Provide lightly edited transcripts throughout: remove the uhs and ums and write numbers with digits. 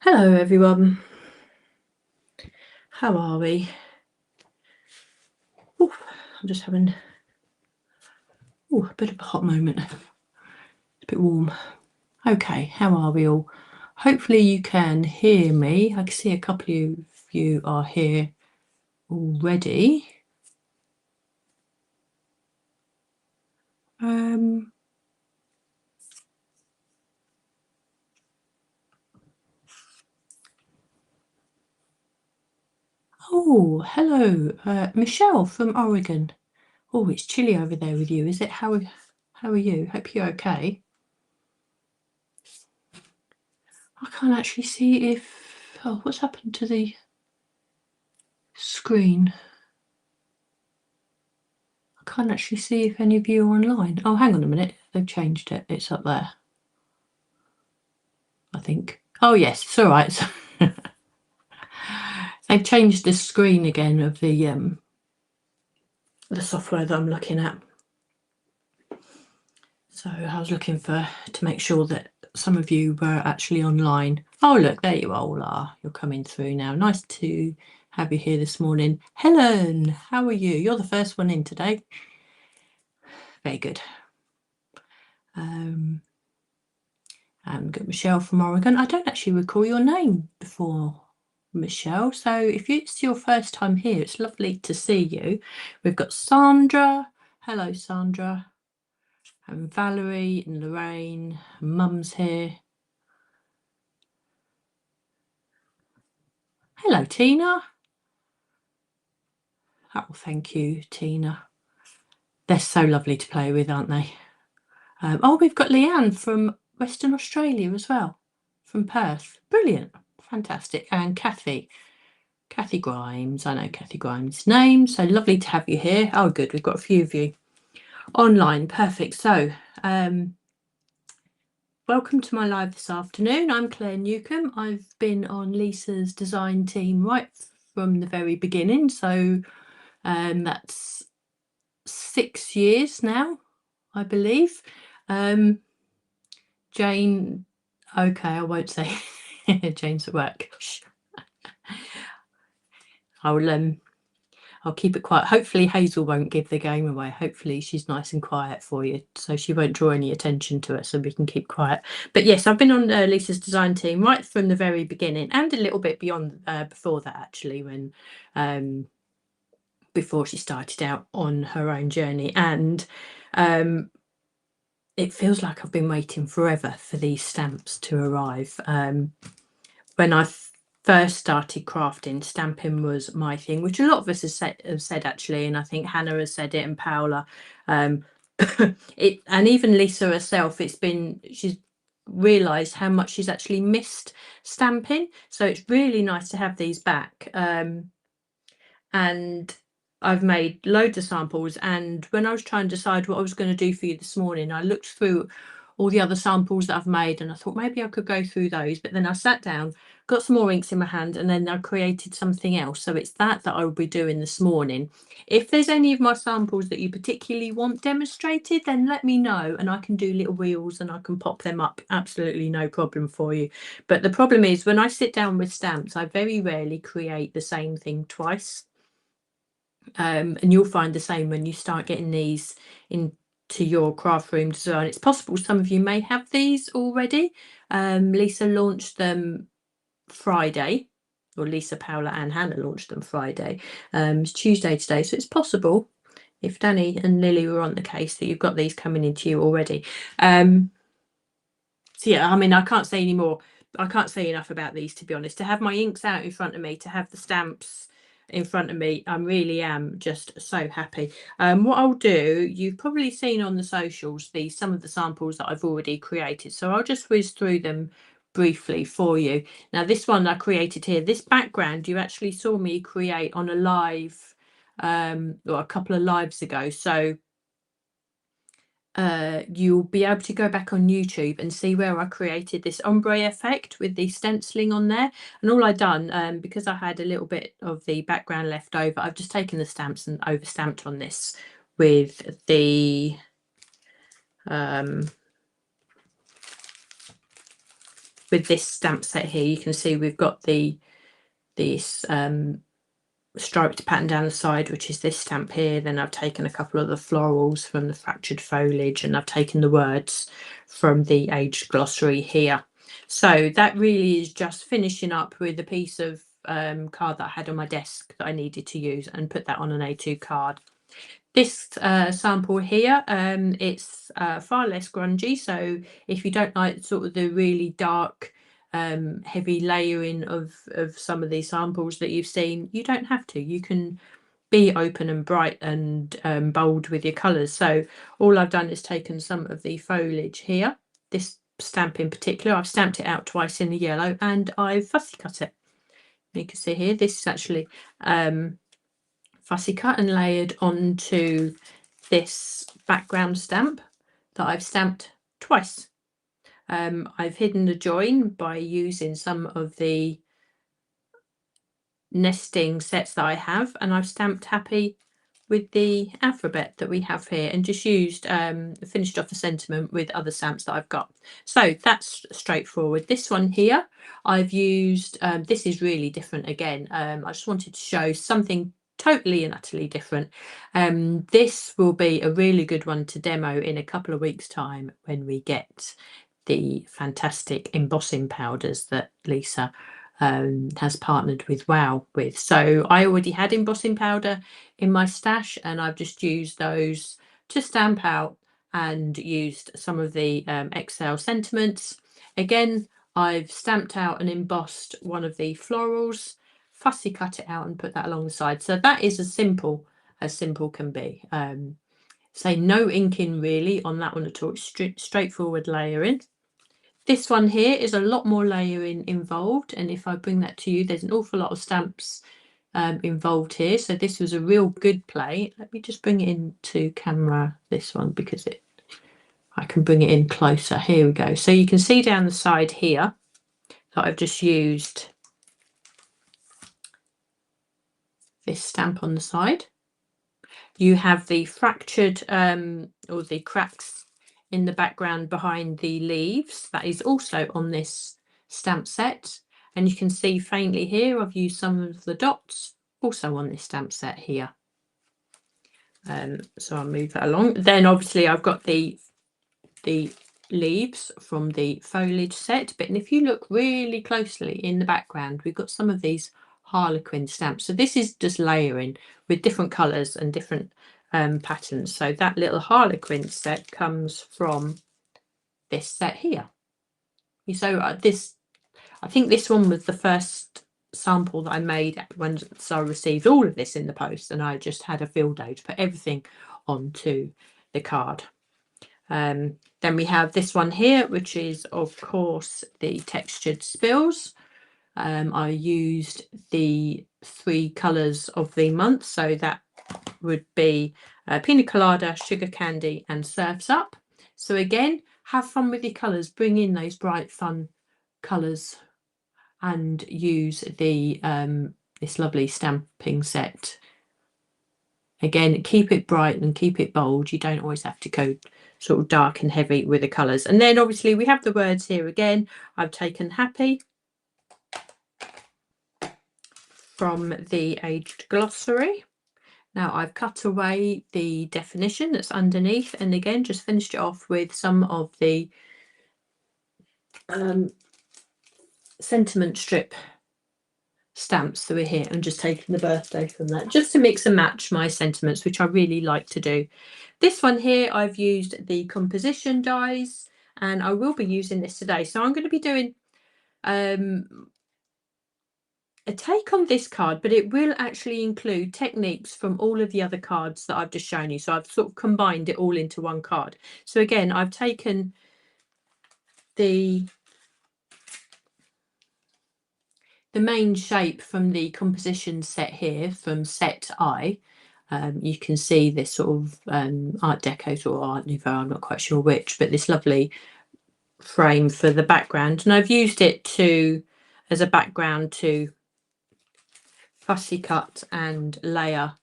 Hello everyone, how are we? Ooh, I'm just having a bit of a hot moment. It's a bit warm. Okay, how are we all? Hopefully you can hear me. I can see a couple of you are here already. Oh, hello, Michelle from Oregon. Oh, it's chilly over there with you, is it? How are you? Hope you're okay. I can't actually see if... Oh, what's happened to the screen? I can't actually see if any of you are online. Oh, hang on a minute. They've changed it. It's up there, I think. Oh, yes, it's all right. They've changed the screen again of the software that I'm looking at. So I was looking to make sure that some of you were actually online. Oh, look, there you all are. You're coming through now. Nice to have you here this morning. Helen, how are you? You're the first one in today. Very good. And got Michelle from Oregon. I don't actually recall your name before, Michelle. So if it's your first time here, it's lovely to see you. We've got Sandra. Hello, Sandra. And Valerie and Lorraine. Mum's here. Hello, Tina. Oh, thank you, Tina. They're so lovely to play with, aren't they? Oh, we've got Leanne from Western Australia as well, from Perth. Brilliant. Fantastic. And Kathy Grimes. I know Kathy Grimes' name. So lovely to have you here. Oh, good. We've got a few of you online. Perfect. So welcome to my live this afternoon. I'm Claire Newcombe. I've been on Lisa's design team right from the very beginning. So that's 6 years now, I believe. Jane, okay, I won't say Jane's at work. I'll keep it quiet. Hopefully Hazel won't give the game away. Hopefully she's nice and quiet for you, so she won't draw any attention to it, so we can keep quiet. But yes, I've been on Lisa's design team right from the very beginning, and a little bit beyond before that, actually, when before she started out on her own journey. And it feels like I've been waiting forever for these stamps to arrive. When I first started crafting, stamping was my thing, which a lot of us have said actually, and I think Hannah has said it, and Paola, and even Lisa herself. She's realised how much she's actually missed stamping, so it's really nice to have these back. And I've made loads of samples, and when I was trying to decide what I was going to do for you this morning, I looked through all the other samples that I've made, and I thought maybe I could go through those, but then I sat down, got some more inks in my hand, and then I created something else. So it's that I will be doing this morning. If there's any of my samples that you particularly want demonstrated, then let me know, and I can do little wheels and I can pop them up. Absolutely no problem for you. But the problem is, when I sit down with stamps, I very rarely create the same thing twice. And you'll find the same when you start getting these into your craft room design. It's possible some of you may have these already. Lisa launched them Friday, or Lisa, Paola and Hannah launched them Friday. It's Tuesday today, so it's possible, if Danny and Lily were on the case, that you've got these coming into you already. So yeah, I mean, I can't say any more. I can't say enough about these, to be honest. To have my inks out in front of me, to have the stamps in front of me, I really am just so happy. What I'll do, you've probably seen on the socials some of the samples that I've already created, so I'll just whiz through them briefly for you. Now, this one I created here, this background you actually saw me create on a live or a couple of lives ago, so you'll be able to go back on YouTube and see where I created this ombre effect with the stenciling on there. And all I've done, because I had a little bit of the background left over, I've just taken the stamps and over stamped on this with the with this stamp set here, you can see we've got this striped pattern down the side, which is this stamp here. Then I've taken a couple of the florals from the fractured foliage, and I've taken the words from the aged glossary here. So that really is just finishing up with a piece of card that I had on my desk that I needed to use, and put that on an A2 card. This sample here, it's far less grungy, so if you don't like sort of the really dark heavy layering of some of these samples that you've seen, you don't have to. You can be open and bright and bold with your colours. So all I've done is taken some of the foliage here, this stamp in particular. I've stamped it out twice in the yellow, and I've fussy cut it. You can see here, this is actually fussy cut and layered onto this background stamp that I've stamped twice. I've hidden the join by using some of the nesting sets that I have, and I've stamped happy with the alphabet that we have here, and just used finished off the sentiment with other stamps that I've got. So that's straightforward. This one here I've used, this is really different again. I just wanted to show something totally and utterly different. This will be a really good one to demo in a couple of weeks' time when we get the fantastic embossing powders that Lisa has partnered with WOW with. So I already had embossing powder in my stash, and I've just used those to stamp out, and used some of the Eggshell sentiments. Again, I've stamped out and embossed one of the florals, fussy cut it out and put that along the side. So that is as simple can be. Say no inking really on that one at all. It's straightforward layering. This one here is a lot more layering involved, and if I bring that to you, there's an awful lot of stamps involved here. So this was a real good play. Let me just bring it into camera, this one, because I can bring it in closer. Here we go. So you can see down the side here that I've just used this stamp on the side. You have the fractured or the cracks in the background behind the leaves. That is also on this stamp set, and you can see faintly here I've used some of the dots also on this stamp set here. So I'll move that along. Then obviously I've got the leaves from the foliage set, but if you look really closely in the background, we've got some of these harlequin stamps. So this is just layering with different colours and different patterns. So that little harlequin set comes from this set here. So I think this one was the first sample that I made when I received all of this in the post, and I just had a field day to put everything onto the card. Then we have this one here, which is of course the textured spills. I used the 3 colours of the month, so that would be Pina Colada, Sugar Candy and Surf's Up. So again, have fun with your colours, bring in those bright fun colours, and use the this lovely stamping set. Again, keep it bright and keep it bold. You don't always have to go sort of dark and heavy with the colours. And then obviously we have the words here again. I've taken happy from the aged glossary. Now I've cut away the definition that's underneath, and again just finished it off with some of the sentiment strip stamps that were here, and just taking the birthday from that, just to mix and match my sentiments, which I really like to do. This one here, I've used the composition dies, and I will be using this today. So I'm going to be doing a take on this card, but it will actually include techniques from all of the other cards that I've just shown you. So I've sort of combined it all into one card. So again, I've taken the main shape from the composition set here, from set I. You can see this sort of Art Deco or Art Nouveau, I'm not quite sure which, but this lovely frame for the background. And I've used it as a background to fussy cut and layer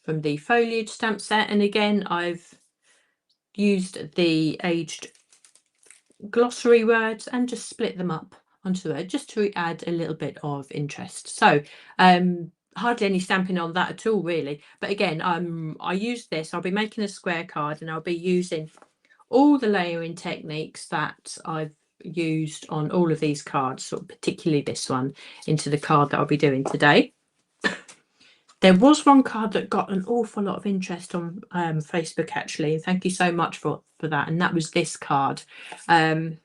from the foliage stamp set. And again, I've used the aged glossary words and just split them up onto the word just to add a little bit of interest. So hardly any stamping on that at all really, but again I use this, I'll be making a square card and I'll be using all the layering techniques that I've used on all of these cards, sort of particularly this one, into the card that I'll be doing today. There was one card that got an awful lot of interest on Facebook actually. Thank you so much for that. And that was this card. And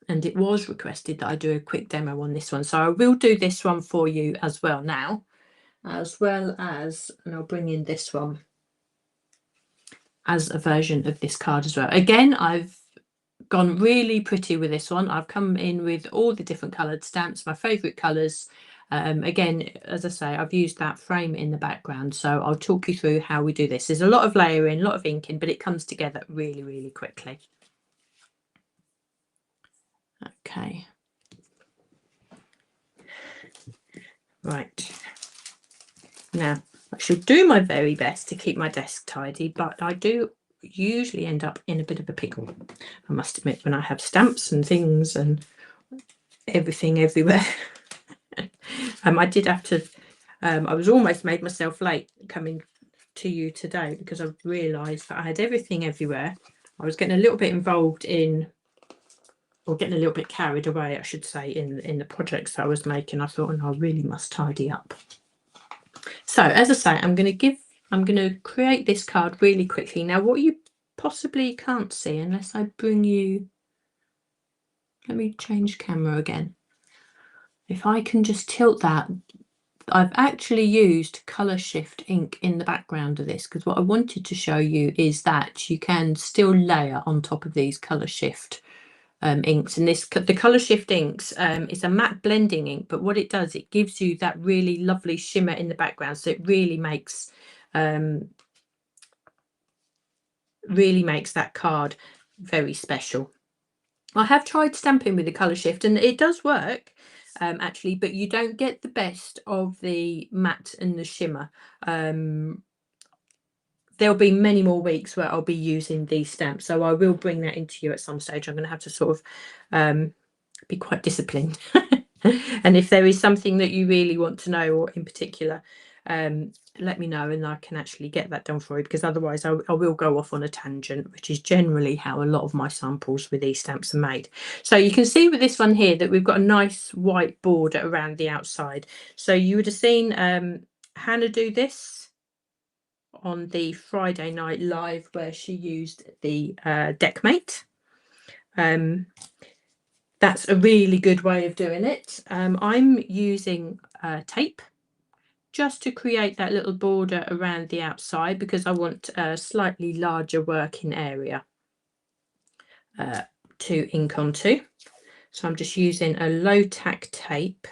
it was requested that I do a quick demo on this one. So I will do this one for you as well now, as well as, and I'll bring in this one as a version of this card as well. Again, I've gone really pretty with this one. I've come in with all the different coloured stamps, my favourite colours. Again, as I say, I've used that frame in the background, so I'll talk you through how we do this. There's a lot of layering, a lot of inking, but it comes together really, really quickly. Okay. Right. Now, I should do my very best to keep my desk tidy, but I do usually end up in a bit of a pickle, I must admit, when I have stamps and things and everything everywhere. I did have to, I was almost made myself late coming to you today because I realised that I had everything everywhere. I was getting a little bit involved in, or getting a little bit carried away, I should say, in the projects that I was making. I thought, oh, I really must tidy up. So as I say, I'm going to create this card really quickly. Now, what you possibly can't see unless I bring you, let me change camera again. If I can just tilt that, I've actually used COLOURSHIFT ink in the background of this because what I wanted to show you is that you can still layer on top of these COLOURSHIFT inks. And this, the COLOURSHIFT inks, is a matte blending ink, but what it does, it gives you that really lovely shimmer in the background. So it really makes that card very special. I have tried stamping with the COLOURSHIFT and it does work. Actually, but you don't get the best of the matte and the shimmer. There'll be many more weeks where I'll be using these stamps, so I will bring that into you at some stage. I'm going to have to sort of be quite disciplined. And if there is something that you really want to know, or in particular, let me know and I can actually get that done for you, because otherwise I will go off on a tangent, which is generally how a lot of my samples with these stamps are made. So you can see with this one here that we've got a nice white border around the outside. So you would have seen Hannah do this on the Friday night live where she used the Deckmate. That's a really good way of doing it. I'm using tape just to create that little border around the outside because I want a slightly larger working area to ink onto. So I'm just using a low tack tape,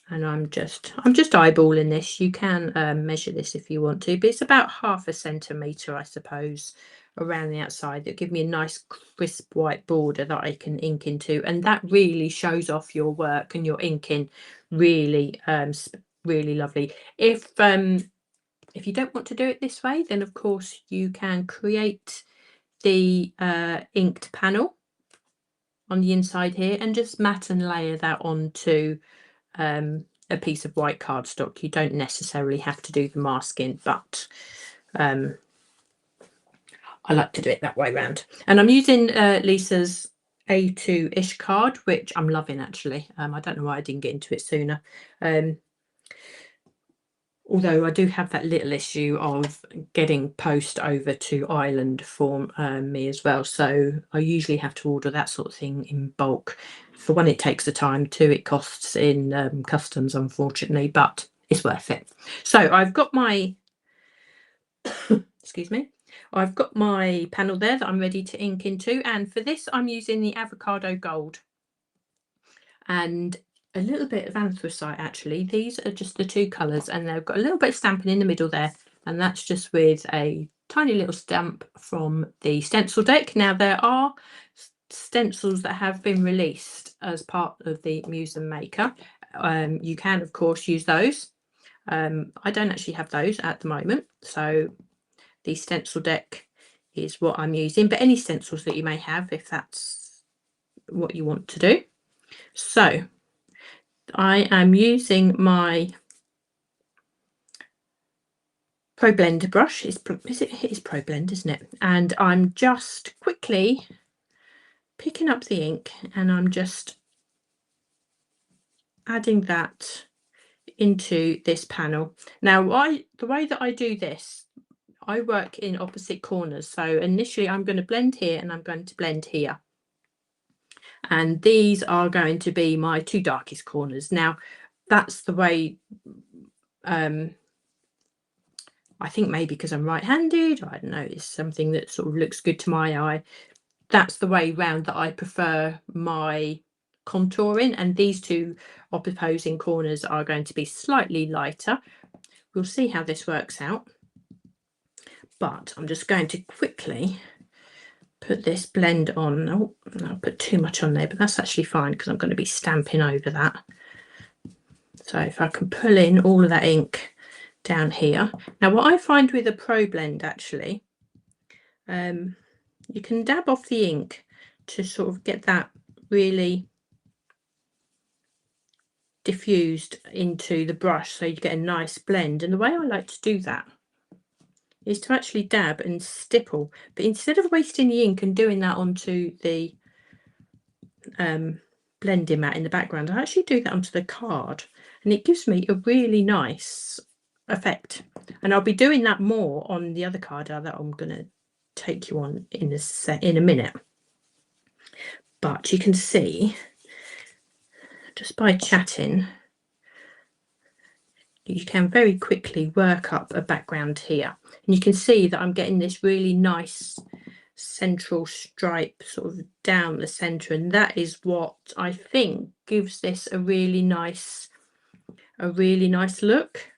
and I'm just eyeballing this. You can measure this if you want to, but it's about 1/2 centimetre, I suppose, around the outside. That give me a nice crisp white border that I can ink into, and that really shows off your work and your inking really really lovely. If you don't want to do it this way, then of course you can create the inked panel on the inside here and just matte and layer that onto a piece of white cardstock. You don't necessarily have to do the masking, but I like to do it that way around. And I'm using Lisa's A2-ish card, which I'm loving actually. I don't know why I didn't get into it sooner. Although I do have that little issue of getting post over to Ireland for me as well. So I usually have to order that sort of thing in bulk. For one, it takes the time, two, it costs in customs, unfortunately, but it's worth it. So I've got my, excuse me, I've got my panel there that I'm ready to ink into. And for this, I'm using the Avocado Gold and a little bit of anthracite actually. These are just the two colours, and they've got a little bit of stamping in the middle there, and that's just with a tiny little stamp from the stencil deck. Now there are stencils that have been released as part of the Muse Maker. You can of course use those. I don't actually have those at the moment, so the stencil deck is what I'm using, but any stencils that you may have if that's what you want to do. So I am using my Pro Blender brush. It is Pro Blend, isn't it? And I'm just quickly picking up the ink and I'm just adding that into this panel. Now the way that I do this, I work in opposite corners. So initially I'm going to blend here and I'm going to blend here. And these are going to be my two darkest corners. Now that's the way, I think maybe because I'm right-handed, I don't know, it's something that sort of looks good to my eye. That's the way round that I prefer my contouring, and these two opposing corners are going to be slightly lighter. We'll see how this works out, but I'm just going to quickly put this blend on. Oh, I'll put too much on there, but that's actually fine because I'm going to be stamping over that. So if I can pull in all of that ink down here. Now what I find with a Pro Blend actually, you can dab off the ink to sort of get that really diffused into the brush so you get a nice blend. And the way I like to do that is to actually dab and stipple, but instead of wasting the ink and doing that onto the blending mat in the background, I actually do that onto the card and it gives me a really nice effect. And I'll be doing that more on the other card that I'm going to take you on in a minute. But you can see just by chatting, you can very quickly work up a background here, and you can see that I'm getting this really nice central stripe sort of down the center, and that is what I think gives this a really nice look.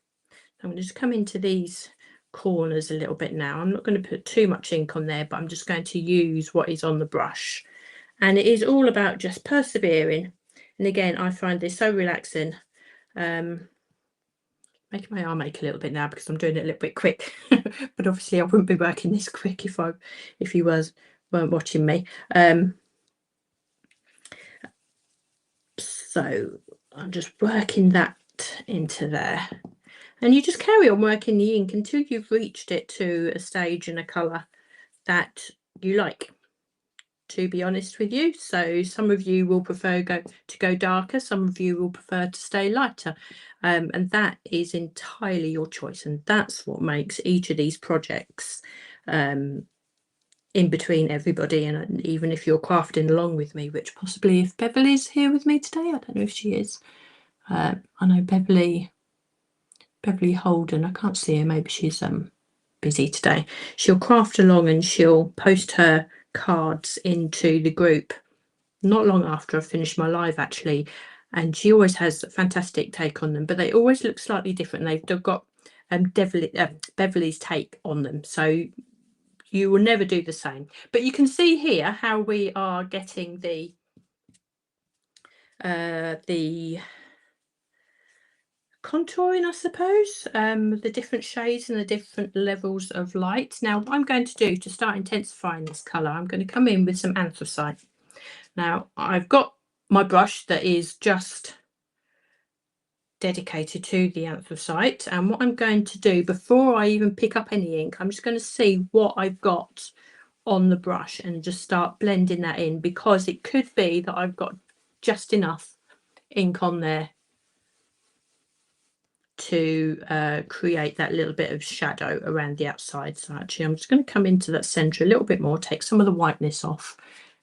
I'm going to just come into these corners a little bit now. I'm not going to put too much ink on there, but I'm just going to use what is on the brush, and it is all about just persevering. And again, I find this so relaxing. Making my arm ache a little bit now because I'm doing it a little bit quick, but obviously I wouldn't be working this quick if you weren't watching me. So I'm just working that into there, and you just carry on working the ink until you've reached it to a stage and a colour that you like, to be honest with you. So some of you will prefer to go darker, some of you will prefer to stay lighter, and that is entirely your choice, and that's what makes each of these projects in between everybody. And even if you're crafting along with me, which possibly if Beverly's here with me today, I don't know if she is. I know Beverly Holden, I can't see her, maybe she's busy today. She'll craft along and she'll post her cards into the group not long after I finish my live actually, and she always has a fantastic take on them, but they always look slightly different. They've got Beverly's take on them, so you will never do the same. But you can see here how we are getting the contouring, I suppose, the different shades and the different levels of light. Now what I'm going to do to start intensifying this colour, I'm going to come in with some anthracite. Now I've got my brush that is just dedicated to the anthracite, and what I'm going to do before I even pick up any ink, I'm just going to see what I've got on the brush and just start blending that in, because it could be that I've got just enough ink on there to create that little bit of shadow around the outside. So actually I'm just going to come into that center a little bit more, take some of the whiteness off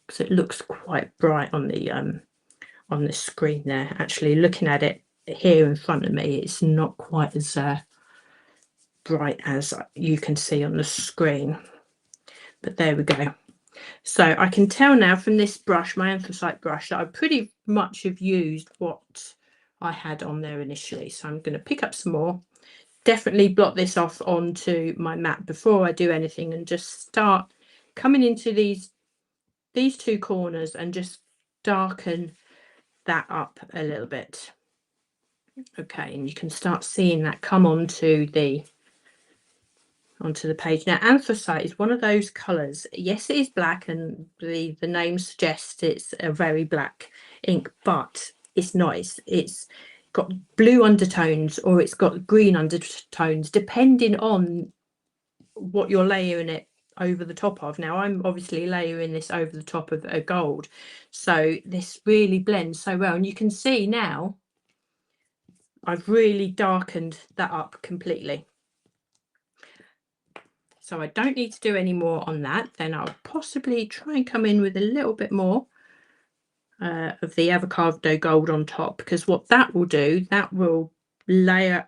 because it looks quite bright on the screen there. Actually looking at it here in front of me, it's not quite as bright as you can see on the screen, but there we go. So I can tell now from this brush, my anthracite brush, that I pretty much have used what I had on there initially. So I'm going to pick up some more, definitely blot this off onto my mat before I do anything, and just start coming into these two corners and just darken that up a little bit. Okay, and you can start seeing that come onto onto the page. Now, anthracite is one of those colours. Yes, it is black, and the name suggests it's a very black ink, but it's not. It's got blue undertones, or it's got green undertones, depending on what you're layering it over the top of. Now, I'm obviously layering this over the top of a gold, so this really blends so well. And you can see now I've really darkened that up completely. So I don't need to do any more on that. Then I'll possibly try and come in with a little bit more of the Avocado Gold on top, because what that will do, that will layer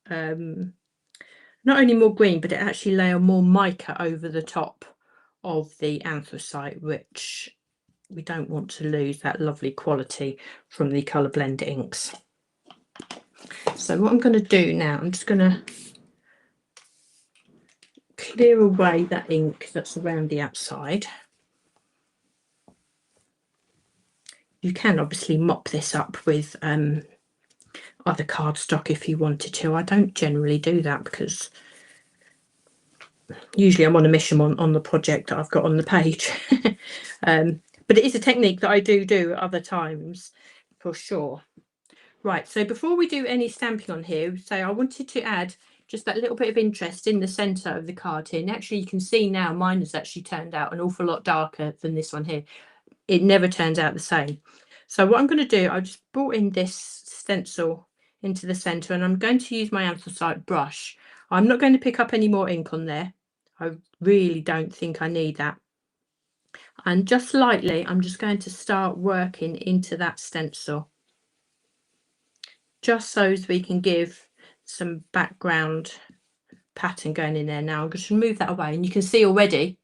not only more green, but it actually layer more mica over the top of the anthracite, which we don't want to lose that lovely quality from the colour blend inks. So what I'm going to do now, I'm just going to clear away that ink that's around the outside. You can obviously mop this up with other cardstock if you wanted to. I don't generally do that because usually I'm on a mission on the project that I've got on the page. But it is a technique that I do at other times for sure. Right, so before we do any stamping on here, so I wanted to add just that little bit of interest in the centre of the card here. And actually you can see now mine has actually turned out an awful lot darker than this one here. It never turns out the same. So what I'm going to do, I just brought in this stencil into the centre, and I'm going to use my anthracite brush. I'm not going to pick up any more ink on there. I really don't think I need that. And just lightly, I'm just going to start working into that stencil, just so as we can give some background pattern going in there. Now I'm going to move that away, and you can see already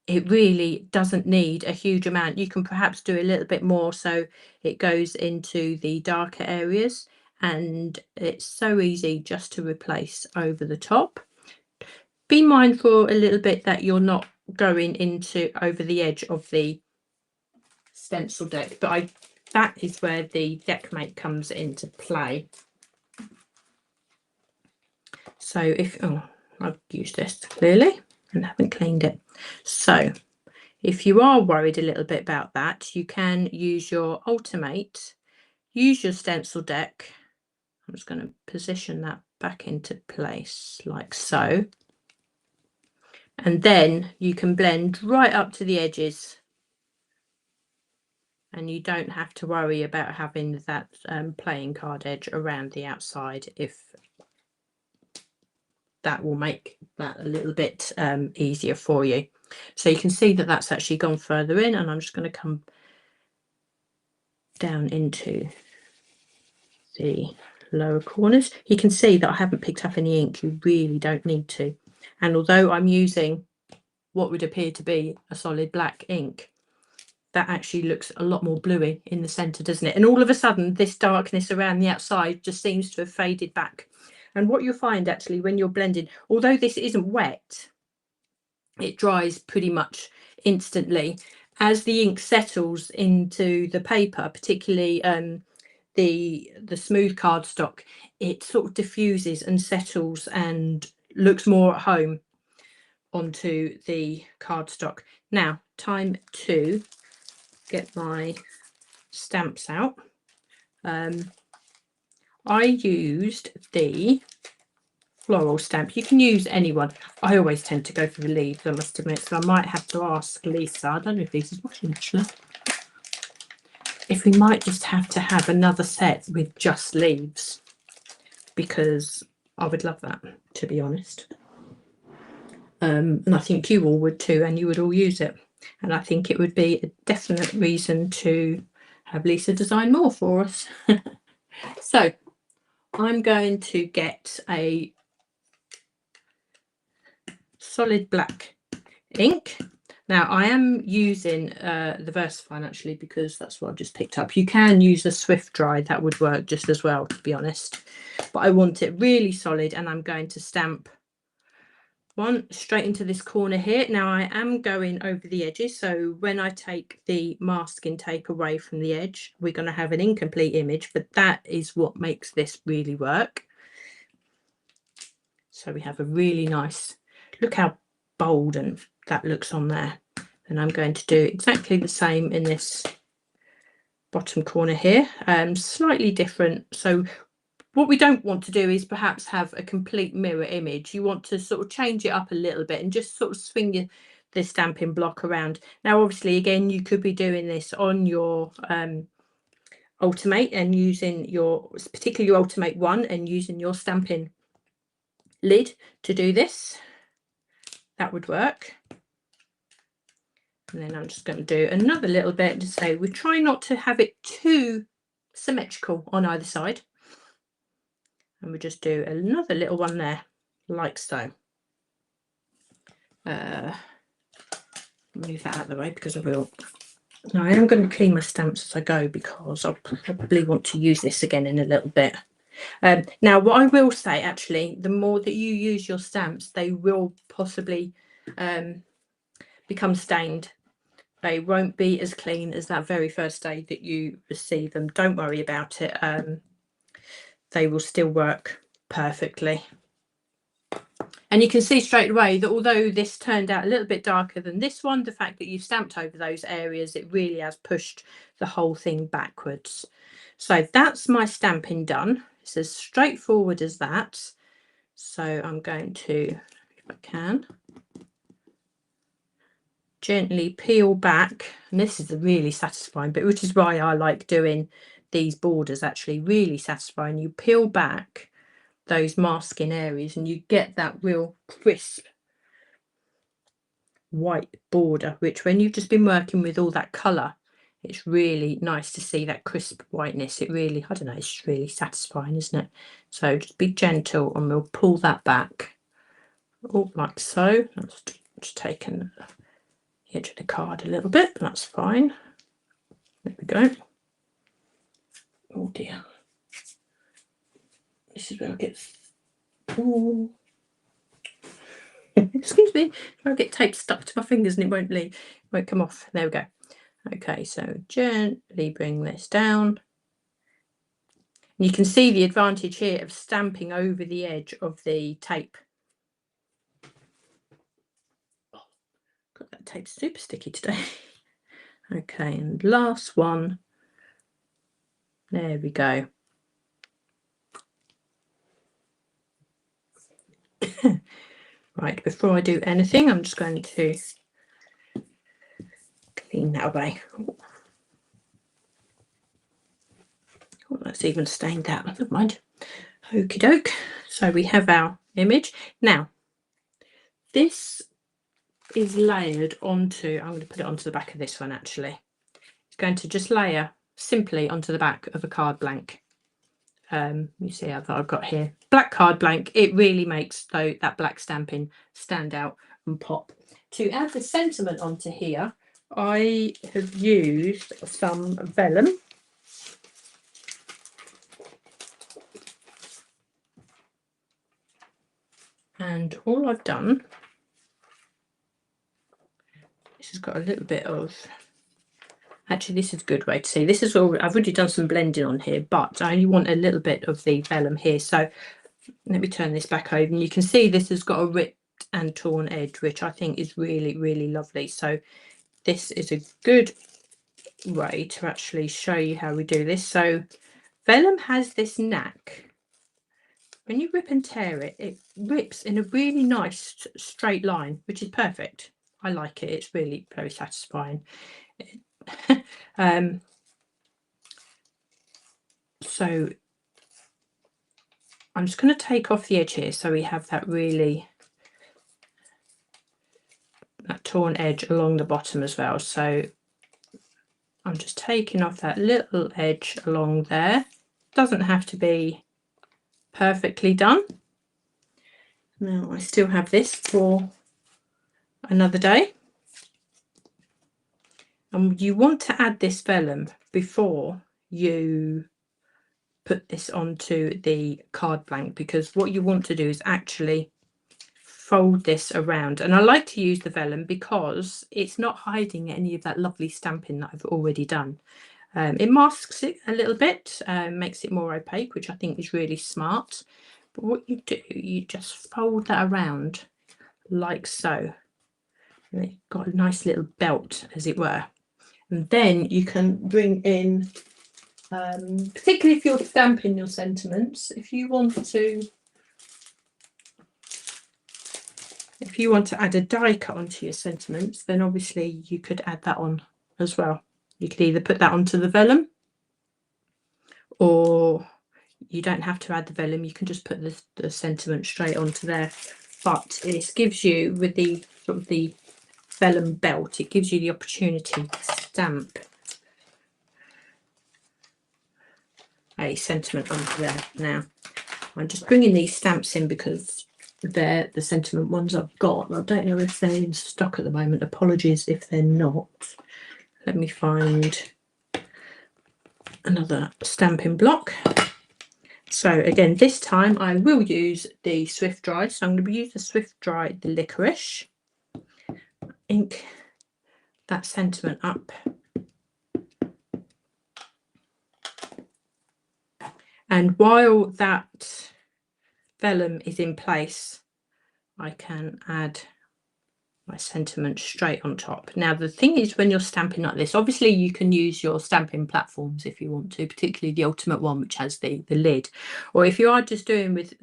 it really doesn't need a huge amount. You can perhaps do a little bit more so it goes into the darker areas, and it's so easy just to replace over the top. Be mindful a little bit that you're not going into over the edge of the stencil deck, but that is where the deck mate comes into play. So if I've used this clearly and haven't cleaned it, so if you are worried a little bit about that, you can use your Ultimate, use your stencil deck. I'm just going to position that back into place like so, and then you can blend right up to the edges, and you don't have to worry about having that playing card edge around the outside, if that will make that a little bit easier for you. So you can see that that's actually gone further in, and I'm just going to come down into the lower corners. You can see that I haven't picked up any ink. You really don't need to. And although I'm using what would appear to be a solid black ink, that actually looks a lot more bluey in the centre, doesn't it? And all of a sudden this darkness around the outside just seems to have faded back. And what you'll find actually when you're blending, although this isn't wet, it dries pretty much instantly. As the ink settles into the paper, particularly the smooth cardstock, it sort of diffuses and settles and looks more at home onto the cardstock. Now, time to get my stamps out. I used the floral stamp. You can use any one. I always tend to go for the leaves, I must admit, so I might have to ask Lisa, I don't know if Lisa's watching actually, if we might just have to have another set with just leaves, because I would love that, to be honest. And I think you all would too, and you would all use it. And I think it would be a definite reason to have Lisa design more for us. So I'm going to get a solid black ink. Now I am using the VersaFine actually, because that's what I've just picked up. You can use a Swift Dry, that would work just as well, to be honest, but I want it really solid, and I'm going to stamp one straight into this corner here. Now I am going over the edges, so when I take the masking tape away from the edge, we're going to have an incomplete image, but that is what makes this really work. So we have a really nice, look how bold and that looks on there. And I'm going to do exactly the same in this bottom corner here, slightly different. So what we don't want to do is perhaps have a complete mirror image. You want to sort of change it up a little bit and just sort of swing the stamping block around. Now obviously again you could be doing this on your Ultimate and using your, particularly your Ultimate 1, and using your stamping lid to do this. That would work. And then I'm just going to do another little bit to say we try not to have it too symmetrical on either side. And we just do another little one there, like so. Move that out of the way because I will. Now I am going to clean my stamps as I go because I'll probably want to use this again in a little bit. Now what I will say, actually, the more that you use your stamps, they will possibly become stained. They won't be as clean as that very first day that you receive them. Don't worry about it. They will still work perfectly. And you can see straight away that although this turned out a little bit darker than this one, the fact that you've stamped over those areas, it really has pushed the whole thing backwards. So that's my stamping done. It's as straightforward as that. So I'm going to, if I can, gently peel back. And this is a really satisfying bit, which is why I like doing these borders, actually really satisfying. You peel back those masking areas and you get that real crisp white border, which when you've just been working with all that colour, it's really nice to see that crisp whiteness. It really, I don't know, it's really satisfying, isn't it? So just be gentle and we'll pull that back, oh, like so. That's just taken the edge of the card a little bit, that's fine. There we go. Oh dear, this is where I get, oh, excuse me, I'll get tape stuck to my fingers and it won't leave, won't come off. There we go. Okay, so gently bring this down. And you can see the advantage here of stamping over the edge of the tape. Oh, got that tape super sticky today. Okay, and last one. There we go. Right, before I do anything, I'm just going to clean that away. Oh, that's even stained out, never mind. Okie doke. So we have our image. Now, this is layered onto, I'm going to put it onto the back of this one actually. It's going to just layer simply onto the back of a card blank. You see how that I've got here, black card blank. It really makes though that black stamping stand out and pop. To add the sentiment onto here, I have used some vellum. And all I've done, this has got a little bit of, actually this is a good way to see, this is all, I've already done some blending on here, but I only want a little bit of the vellum here. So let me turn this back over and you can see this has got a ripped and torn edge, which I think is really, really lovely. So this is a good way to actually show you how we do this. So vellum has this knack, when you rip and tear it, it rips in a really nice straight line, which is perfect. I like it. It's really very satisfying. So I'm just going to take off the edge here so we have that really, that torn edge along the bottom as well. So I'm just taking off that little edge along there. Doesn't have to be perfectly done. Now I still have this for another day. And you want to add this vellum before you put this onto the card blank, because what you want to do is actually fold this around. And I like to use the vellum because it's not hiding any of that lovely stamping that I've already done. It masks it a little bit, makes it more opaque, which I think is really smart. But what you do, you just fold that around like so. And it's got a nice little belt, as it were. And then you can bring in, particularly if you're stamping your sentiments, if you want to add a die cut onto your sentiments, then obviously you could add that on as well. You could either put that onto the vellum, or you don't have to add the vellum, you can just put the sentiment straight onto there. But this gives you, with the sort of the vellum belt, it gives you the opportunity to stamp a sentiment onto there. Now I'm just bringing these stamps in because they're the sentiment ones I've got. I don't know if they're in stock at the moment. Apologies if they're not. Let me find another stamping block. So again, this time I will use the Swift Dry. So I'm going to use the Swift Dry, the licorice. Ink that sentiment up. And while that vellum is in place, I can add my sentiment straight on top. Now the thing is, when you're stamping like this, obviously you can use your stamping platforms if you want to, particularly the ultimate one, which has the lid. Or if you are just doing with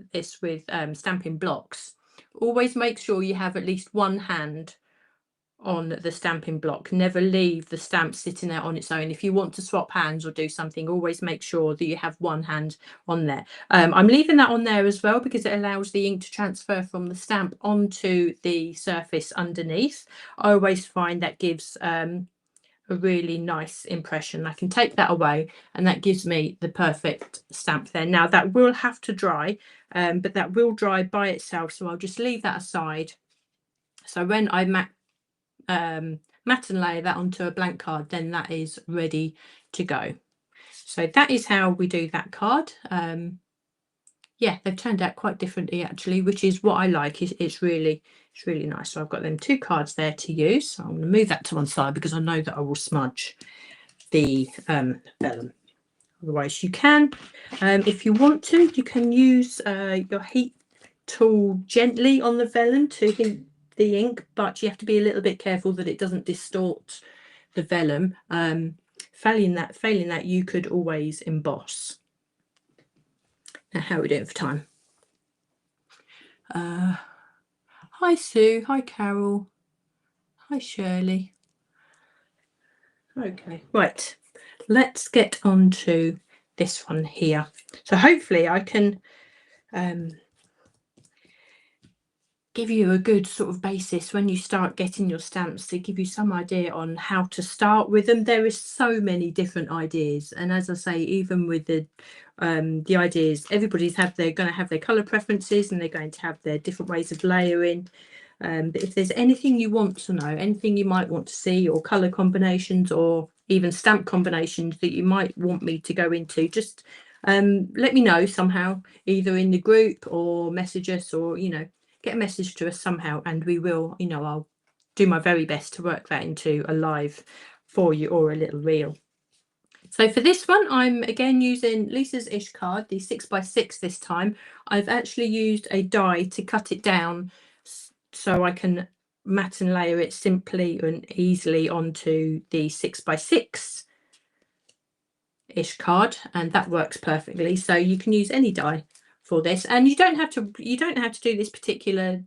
stamping blocks, always make sure you have at least one hand on the stamping block. Never leave the stamp sitting there on its own. If you want to swap hands or do something, always make sure that you have one hand on there. I'm leaving that on there as well because it allows the ink to transfer from the stamp onto the surface underneath. I always find that gives a really nice impression. I can take that away and that gives me the perfect stamp there. Now that will have to dry, but that will dry by itself, so I'll just leave that aside. So when I matte and layer that onto a blank card, then that is ready to go. So that is how we do that card. Yeah, they've turned out quite differently actually, which is what I like. It's really nice. So I've got them two cards there to use. So I'm going to move that to one side because I know that I will smudge the vellum. Otherwise you can, if you want to, you can use your heat tool gently on the vellum to heat the ink, but you have to be a little bit careful that it doesn't distort the vellum. Failing that, you could always emboss. Now, how are we doing for time? Hi Sue, hi Carol, hi Shirley. Okay, right, let's get on to this one here. So hopefully I can give you a good sort of basis when you start getting your stamps, to give you some idea on how to start with them. There is so many different ideas, and as I say, even with the ideas, everybody's going to have their color preferences and they're going to have their different ways of layering. But if there's anything you want to know, anything you might want to see, or color combinations or even stamp combinations that you might want me to go into, just let me know somehow, either in the group or message us, or get a message to us somehow, and we will, I'll do my very best to work that into a live for you or a little reel. So for this one, I'm again using Lisa's Ish card, the 6x6 this time. I've actually used a die to cut it down so I can matte and layer it simply and easily onto the 6x6 Ish card, and that works perfectly. So you can use any die for this, and you don't have to do this particular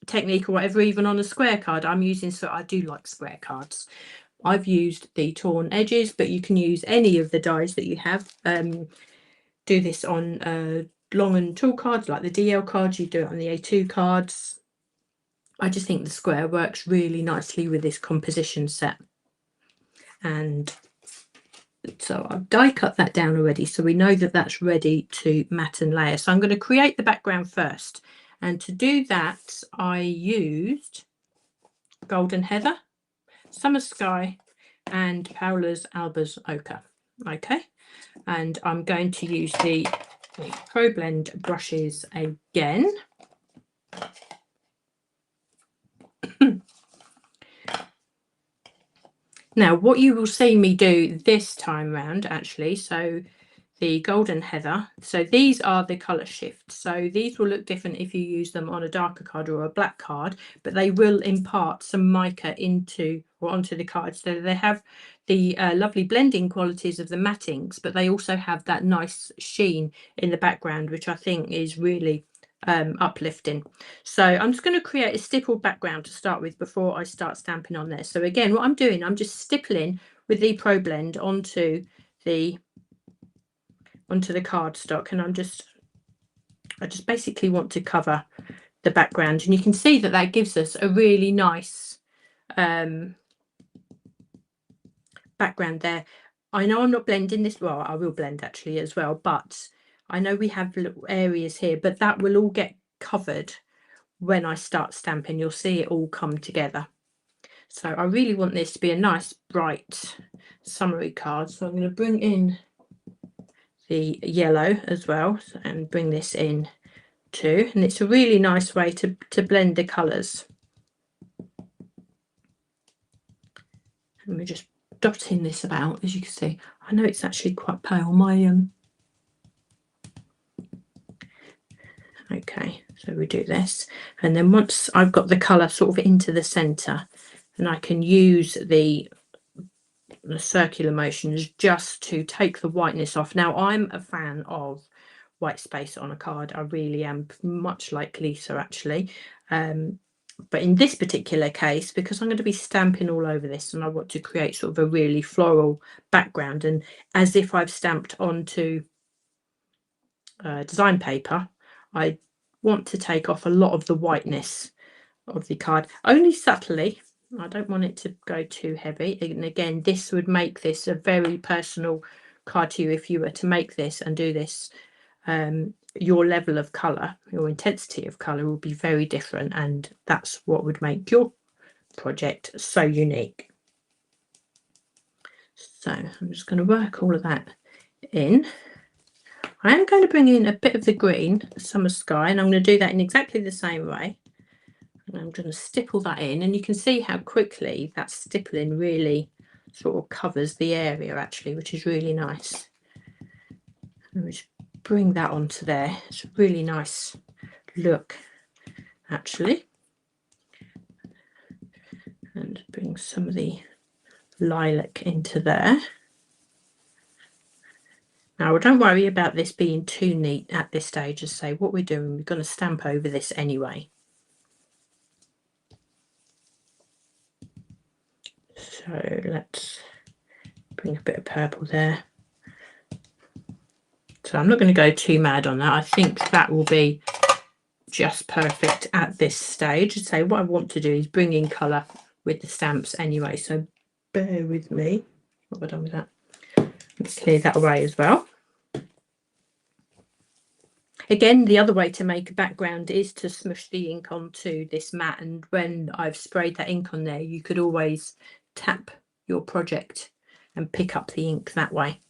technique or whatever even on a square card. I'm using, so I do like square cards. I've used the torn edges, but you can use any of the dies that you have. Do this on long and tall cards like the DL cards, you do it on the A2 cards. I just think the square works really nicely with this composition set. And so I've die cut that down already, so we know that that's ready to matte and layer. So I'm going to create the background first, and to do that I used Golden Heather, Summer Sky and Paola's Albers Ochre. Okay, and I'm going to use the Pro Blend brushes again. Now what you will see me do this time round, actually, so the Golden Heather. So these are the colour shift. So these will look different if you use them on a darker card or a black card, but they will impart some mica into or onto the card. So they have the lovely blending qualities of the mattings, but they also have that nice sheen in the background, which I think is really uplifting. So I'm just going to create a stippled background to start with before I start stamping on there. So again, what I'm doing, I'm just stippling with the Pro Blend onto the cardstock, and I just basically want to cover the background, and you can see that that gives us a really nice background there. I know I'm not blending this, well, I will blend actually as well, but I know we have little areas here, but that will all get covered when I start stamping. You'll see it all come together. So I really want this to be a nice bright summery card, so I'm going to bring in the yellow as well and bring this in too, and it's a really nice way to blend the colours. And we're just dotting this about, as you can see. I know it's actually quite pale, okay, so we do this, and then once I've got the colour sort of into the centre, then I can use the circular motions just to take the whiteness off. Now I'm a fan of white space on a card, I really am, much like Lisa actually, but in this particular case, because I'm going to be stamping all over this and I want to create sort of a really floral background, and as if I've stamped onto design paper, I want to take off a lot of the whiteness of the card, only subtly. I don't want it to go too heavy, and again, this would make this a very personal card to you. If you were to make this and do this, your level of colour, your intensity of colour will be very different, and that's what would make your project so unique. So I'm just going to work all of that in. I am going to bring in a bit of the green, Summer Sky, and I'm going to do that in exactly the same way. And I'm going to stipple that in, and you can see how quickly that stippling really sort of covers the area actually, which is really nice. And we just bring that onto there. It's a really nice look actually. And bring some of the lilac into there. Now, don't worry about this being too neat at this stage. As I say, what we're doing, we're going to stamp over this anyway. So let's bring a bit of purple there. So I'm not going to go too mad on that. I think that will be just perfect at this stage. So what I want to do is bring in colour with the stamps anyway. So bear with me. What have I done with that? Let's clear that away as well. Again, the other way to make a background is to smush the ink onto this mat, and when I've sprayed that ink on there, you could always tap your project and pick up the ink that way.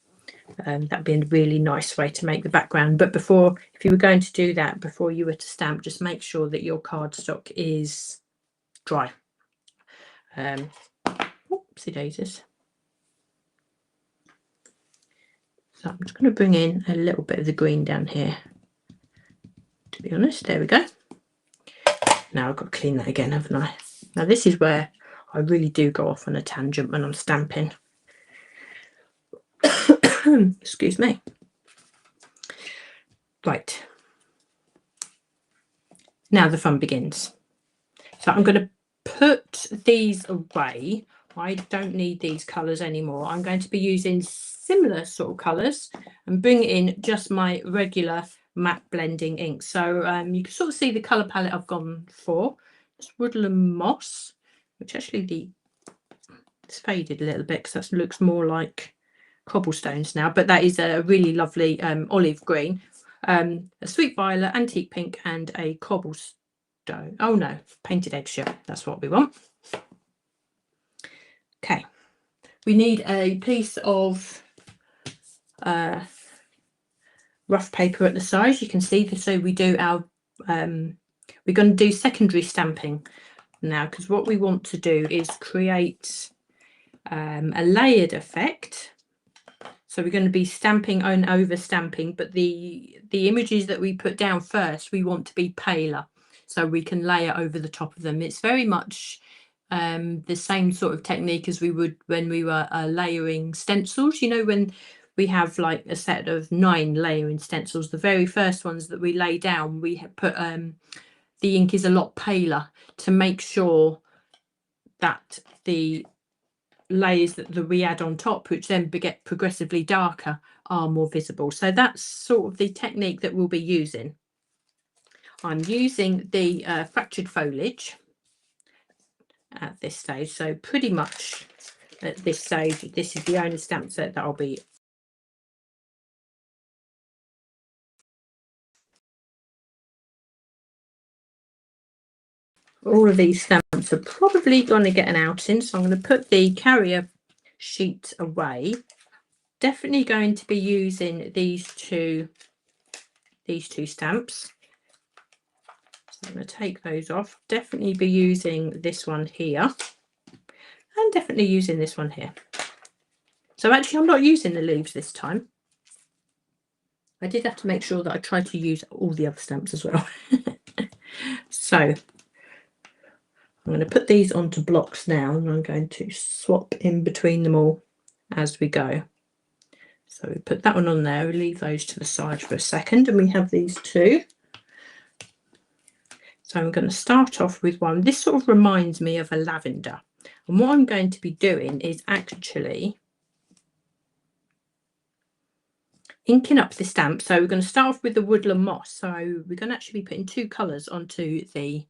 That'd be a really nice way to make the background. But before, if you were going to do that, before you were to stamp, just make sure that your cardstock is dry. Oopsie daisies. So I'm just going to bring in a little bit of the green down here. To be honest, there we go. Now I've got to clean that again, haven't I? Now this is where I really do go off on a tangent when I'm stamping. Excuse me. Right. Now the fun begins. So I'm going to put these away. I don't need these colours anymore. I'm going to be using similar sort of colours and bring in just my regular matte blending ink. So you can sort of see the colour palette I've gone for. It's Woodland Moss, which actually it's faded a little bit because that looks more like cobblestones now, but that is a really lovely olive green, a sweet violet, antique pink, and a cobblestone. Oh no, painted eggshell. That's what we want. Okay, we need a piece of rough paper at the sides. You can see this. So we do our we're going to do secondary stamping now, because what we want to do is create a layered effect So we're going to be stamping and over stamping, but the images that we put down first, we want to be paler so we can layer over the top of them. It's very much the same sort of technique as we would when we were layering stencils. You know, when we have like a set of 9 layering stencils, the very first ones that we lay down, we put the ink is a lot paler to make sure that the layers that we add on top, which then get progressively darker, are more visible. So that's sort of the technique that we'll be using. I'm using the fractured foliage at this stage, so pretty much at this stage this is the only stamp set that I'll be all of these stamps are probably going to get an outing, so I'm going to put the carrier sheet away. Definitely going to be using these two stamps. So I'm going to take those off. Definitely be using this one here, and definitely using this one here. So actually I'm not using the leaves this time. I did have to make sure that I tried to use all the other stamps as well. So I'm going to put these onto blocks now, and I'm going to swap in between them all as we go. So we put that one on there, we leave those to the side for a second, and we have these two. So I'm going to start off with one. This sort of reminds me of a lavender. And what I'm going to be doing is actually inking up the stamp. So we're going to start off with the Woodland Moss. So we're going to actually be putting 2 colours onto the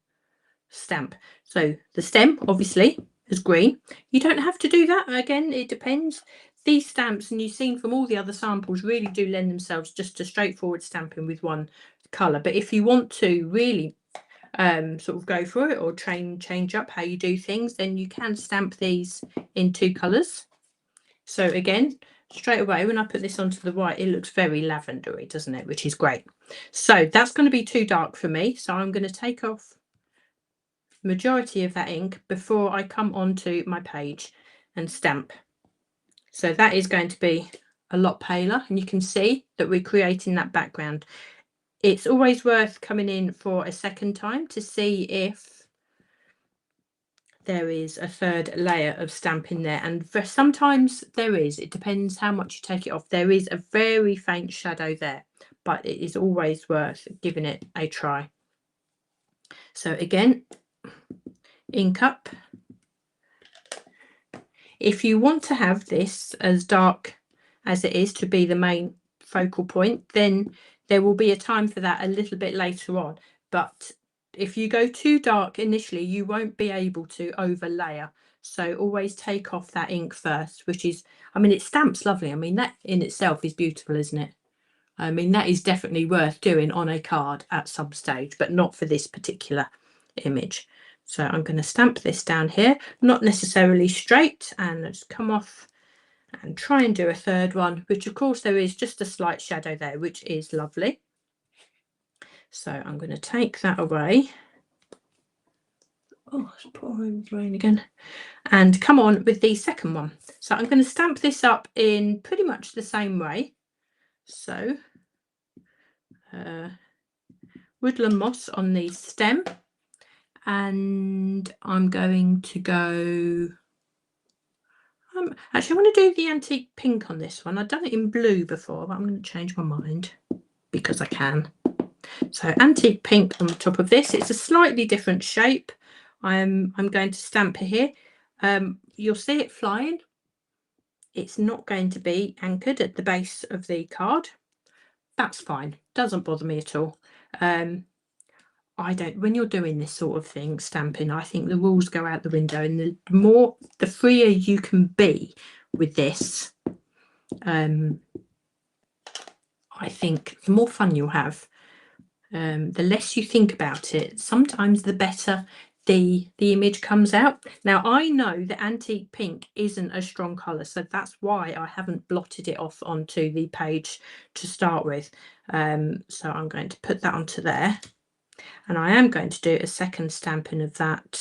stamp. So the stem obviously is green. You don't have to do that. Again, it depends. These stamps, and you've seen from all the other samples, really do lend themselves just to straightforward stamping with one colour. But if you want to really sort of go for it or change up how you do things, then you can stamp these in 2 colours. So again, straight away when I put this onto the white, it looks very lavendery, doesn't it? Which is great. So that's going to be too dark for me, so I'm going to take off the majority of that ink before I come onto my page and stamp. So that is going to be a lot paler, and you can see that we're creating that background. It's always worth coming in for a second time to see if there is a third layer of stamp in there, and sometimes there is. It depends how much you take it off. There is a very faint shadow there, but it is always worth giving it a try. So again, ink up. If you want to have this as dark as it is to be the main focal point, then there will be a time for that a little bit later on. But if you go too dark initially, you won't be able to overlayer. So always take off that ink first, which is, I mean, it stamps lovely. I mean, that in itself is beautiful, isn't it? I mean, that is definitely worth doing on a card at some stage, but not for this particular image. So I'm going to stamp this down here, not necessarily straight, and just come off and try and do a third one, which of course there is just a slight shadow there, which is lovely. So I'm going to take that away. Oh, it's pouring rain again. And come on with the second one. So I'm going to stamp this up in pretty much the same way. So Woodland Moss on the stem, and I'm going to go actually I want to do the antique pink on this one. I've done it in blue before, but I'm going to change my mind because I can. So antique pink on the top of this. It's a slightly different shape. I'm going to stamp it here. You'll see it flying. It's not going to be anchored at the base of the card. That's fine, doesn't bother me at all. I don't, when you're doing this sort of thing, stamping, I think the rules go out the window, and the freer you can be with this, I think the more fun you'll have. The less you think about it, sometimes the better the image comes out. Now I know that antique pink isn't a strong colour, so that's why I haven't blotted it off onto the page to start with. So I'm going to put that onto there. And I am going to do a second stamping of that.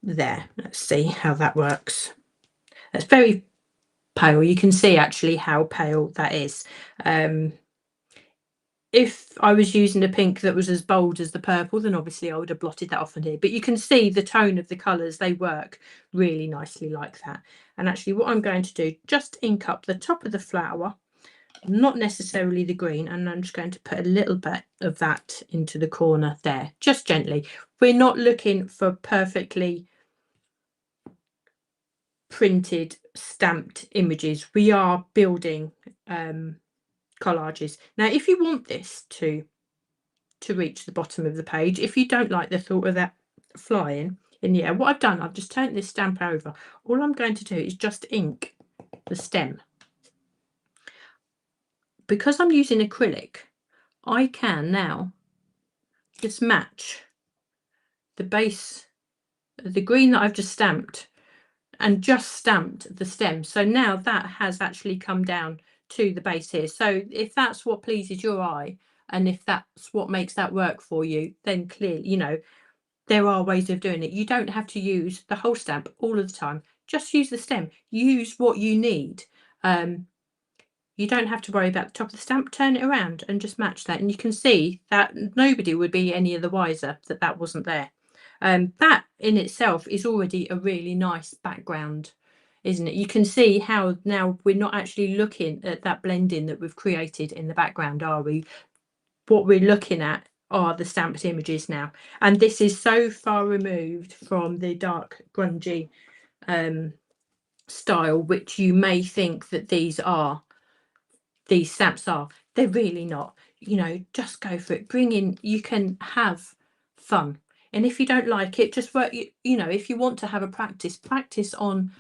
there. Let's see how that works. That's very pale. You can see actually how pale that is. If I was using a pink that was as bold as the purple, then obviously I would have blotted that off in here. But you can see the tone of the colours, they work really nicely like that. And actually what I'm going to do, just ink up the top of the flower, not necessarily the green, and I'm just going to put a little bit of that into the corner there, just gently. We're not looking for perfectly printed, stamped images. We are building collages. Now, if you want this to reach the bottom of the page, if you don't like the thought of that flying in the air, what I've done, I've just turned this stamp over. All I'm going to do is just ink the stem. Because I'm using acrylic, I can now just match the base, the green that I've just stamped, and just stamped the stem. So now that has actually come down to the base here. So if that's what pleases your eye, and if that's what makes that work for you, then clearly, you know, there are ways of doing it. You don't have to use the whole stamp all of the time. Just use the stem. Use what you need. You don't have to worry about the top of the stamp. Turn it around and just match that. And you can see that nobody would be any of the wiser that that wasn't there. That in itself is already a really nice background, isn't it? You can see how now we're not actually looking at that blending that we've created in the background, are we? What we're looking at are the stamped images now. And this is so far removed from the dark grungy style, which you may think that these stamps are. They're really not. You know, just go for it. Bring in, you can have fun. And if you don't like it, just work, you know, if you want to have a practice on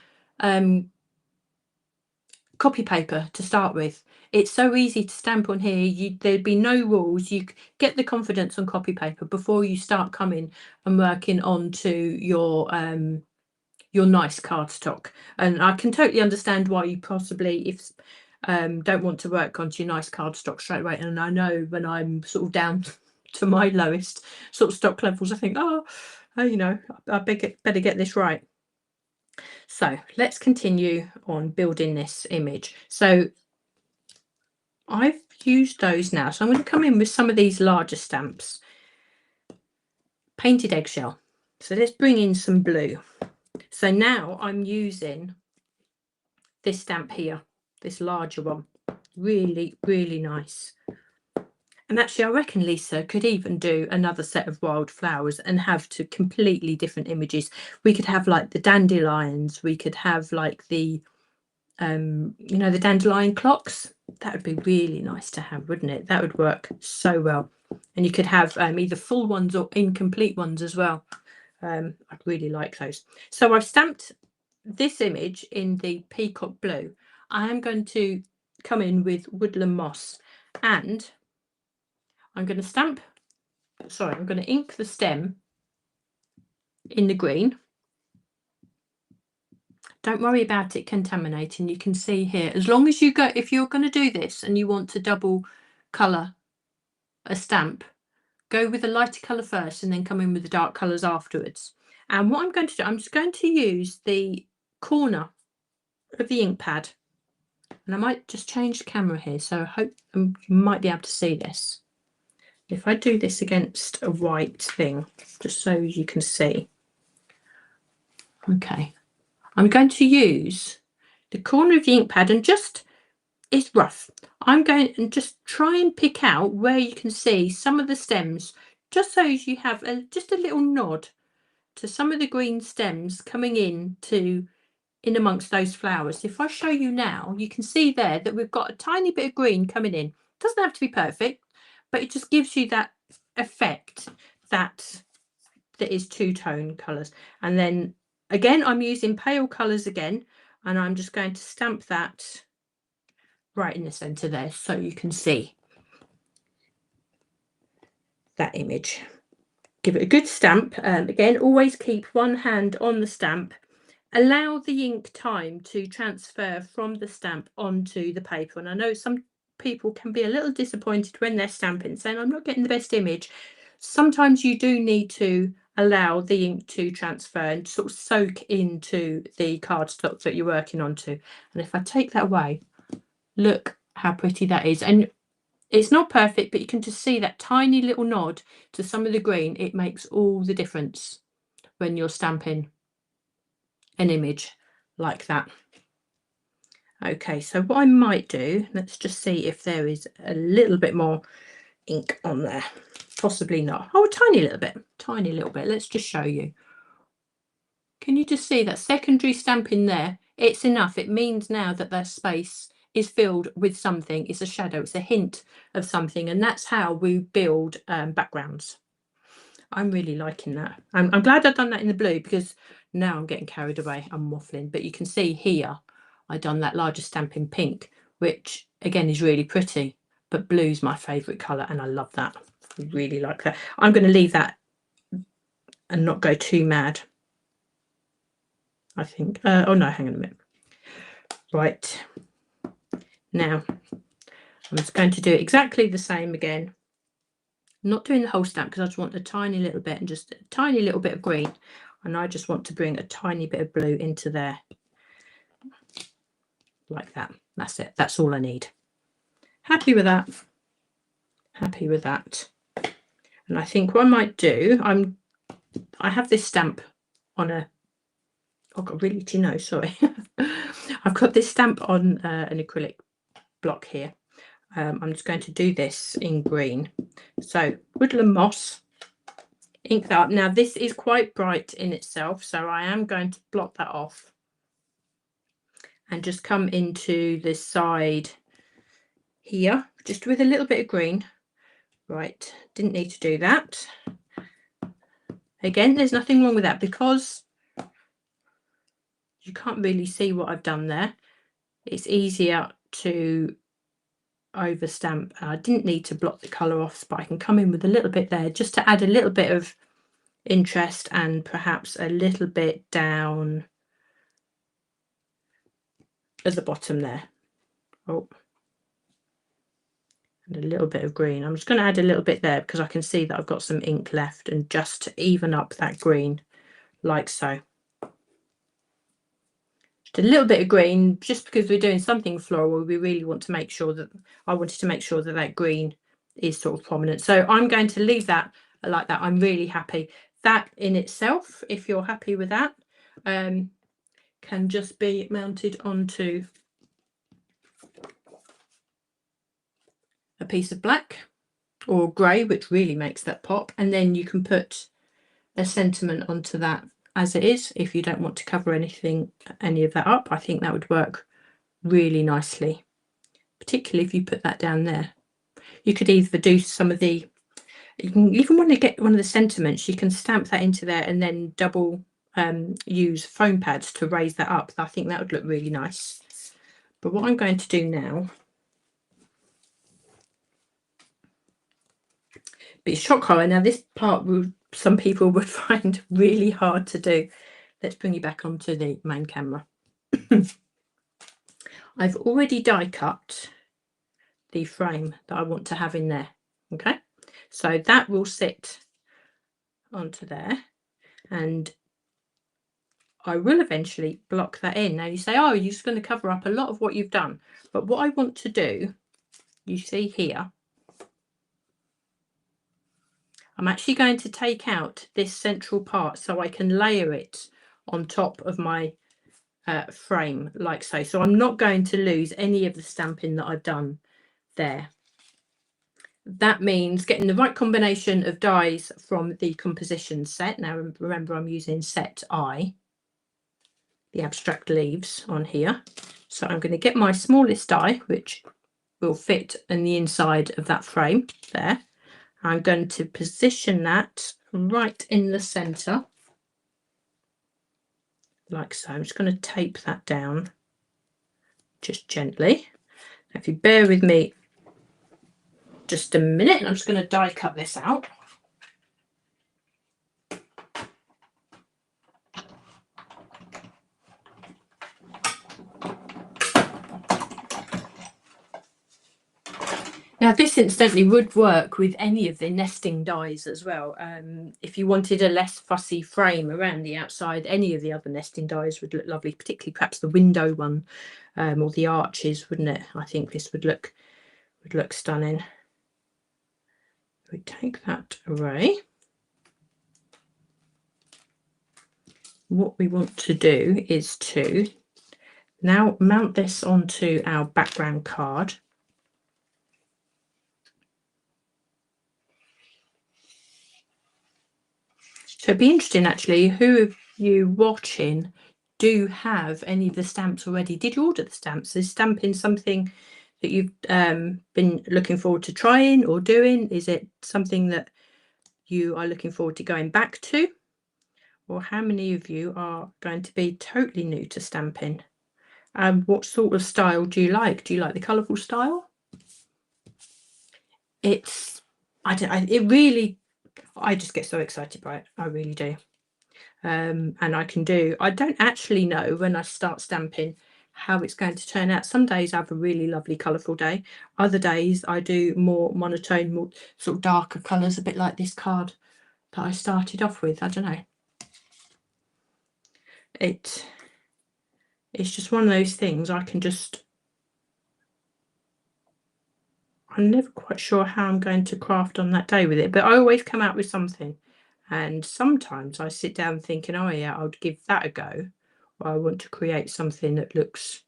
copy paper to start with. It's so easy to stamp on here. There'd be no rules. You get the confidence on copy paper before you start coming and working onto your nice cardstock. And I can totally understand why you possibly, if don't want to work onto your nice cardstock straight away. And I know when I'm sort of down to my lowest sort of stock levels, I think, oh you know, I better get this right. So let's continue on building this image. So I've used those now. So I'm going to come in with some of these larger stamps. Painted eggshell. So let's bring in some blue. So now I'm using this stamp here, this larger one. Really, really nice. And actually, I reckon Lisa could even do another set of wildflowers and have two completely different images. We could have like the dandelions. We could have like the, you know, the dandelion clocks. That would be really nice to have, wouldn't it? That would work so well. And you could have either full ones or incomplete ones as well. I'd really like those. So I've stamped this image in the peacock blue. I am going to come in with Woodland Moss, and I'm going to ink the stem in the green. Don't worry about it contaminating. You can see here, as long as you go, if you're going to do this and you want to double colour a stamp, go with a lighter colour first and then come in with the dark colours afterwards. And what I'm going to do, I'm just going to use the corner of the ink pad, and I might just change the camera here, so I hope you might be able to see this. If I do this against a white thing, just so you can see. Okay, I'm going to use the corner of the ink pad, and just, it's rough. I'm going and just try and pick out where you can see some of the stems, just so you have just a little nod to some of the green stems coming in amongst those flowers. If I show you now, you can see there that we've got a tiny bit of green coming in. It doesn't have to be perfect, but it just gives you that effect that is two-tone colours. And then again, I'm using pale colours again, and I'm just going to stamp that right in the centre there, so you can see that image. Give it a good stamp. Again, always keep one hand on the stamp. Allow the ink time to transfer from the stamp onto the paper. And I know some people can be a little disappointed when they're stamping, saying, I'm not getting the best image. Sometimes you do need to allow the ink to transfer and sort of soak into the cardstock that you're working onto. And if I take that away, look how pretty that is. And it's not perfect, but you can just see that tiny little nod to some of the green. It makes all the difference when you're stamping an image like that. Okay, so what I might do, let's just see if there is a little bit more ink on there. Possibly not. Oh, a tiny little bit. Tiny little bit. Let's just show you. Can you just see that secondary stamping there? It's enough. It means now that their space is filled with something. It's a shadow. It's a hint of something. And that's how we build backgrounds. I'm really liking that. I'm glad I've done that in the blue, because now I'm getting carried away. I'm waffling. But you can see here, I've done that larger stamp in pink, which again is really pretty. But blue's my favourite colour, and I love that. I really like that. I'm going to leave that and not go too mad, I think. Oh no, hang on a minute. Right. Now, I'm just going to do exactly the same again. I'm not doing the whole stamp because I just want a tiny little bit and just a tiny little bit of green. And I just want to bring a tiny bit of blue into there. Like that. That's it. That's all I need. Happy with that. Happy with that. And I think what I might do, I have this stamp on a, oh God, really, do you know, sorry. I've got this stamp on an acrylic block here. I'm just going to do this in green. So Woodland Moss, ink that up. Now this is quite bright in itself, so I am going to block that off and just come into this side here, just with a little bit of green. Right, didn't need to do that. Again, there's nothing wrong with that because you can't really see what I've done there. It's easier to over stamp. I didn't need to block the colour off, but I can come in with a little bit there just to add a little bit of interest and perhaps a little bit down at the bottom there. Oh, and a little bit of green. I'm just going to add a little bit there because I can see that I've got some ink left, and just to even up that green like so. A little bit of green, just because we're doing something floral, we really want to make sure that I wanted to make sure that that green is sort of prominent. So I'm going to leave that like that. I'm really happy. That in itself, if you're happy with that, can just be mounted onto a piece of black or grey, which really makes that pop, and then you can put a sentiment onto that as it is. If you don't want to cover any of that up, I think that would work really nicely, particularly if you put that down there. You could either do some of the, you can even want to get one of the sentiments, you can stamp that into there and then double use foam pads to raise that up. I think that would look really nice. But what I'm going to do now, but shock horror. Now this part some people would find really hard to do. Let's bring you back onto the main camera. I've already die cut the frame that I want to have in there. Okay, so that will sit onto there, and I will eventually block that in. Now you say, oh, you're just going to cover up a lot of what you've done, but what I want to do, you see here, I'm actually going to take out this central part so I can layer it on top of my frame like so. So I'm not going to lose any of the stamping that I've done there. That means getting the right combination of dies from the composition set. Now remember, I'm using set I, the abstract leaves on here. So I'm going to get my smallest die, which will fit in the inside of that frame there. I'm going to position that right in the center, like so. I'm just going to tape that down just gently. If you bear with me just a minute, I'm just going to die cut this out. Now, this incidentally would work with any of the nesting dies as well. If you wanted a less fussy frame around the outside, any of the other nesting dies would look lovely, particularly perhaps the window one, or the arches, wouldn't it? I think this would look stunning. We take that away. What we want to do is to now mount this onto our background card. So it'd be interesting actually, who of you watching do have any of the stamps already? Did you order the stamps? Is stamping something that you've been looking forward to trying or doing? Is it something that you are looking forward to going back to? Or how many of you are going to be totally new to stamping? What sort of style do you like? Do you like the colourful style? I just get so excited by it. I really do. And I don't actually know when I start stamping how it's going to turn out. Some days I have a really lovely colourful day. Other days I do more monotone, more sort of darker colours, a bit like this card that I started off with. I don't know. It's just one of those things. I'm never quite sure how I'm going to craft on that day with it, but I always come out with something. And sometimes I sit down thinking, oh yeah, I'll give that a go. Or I want to create something that looks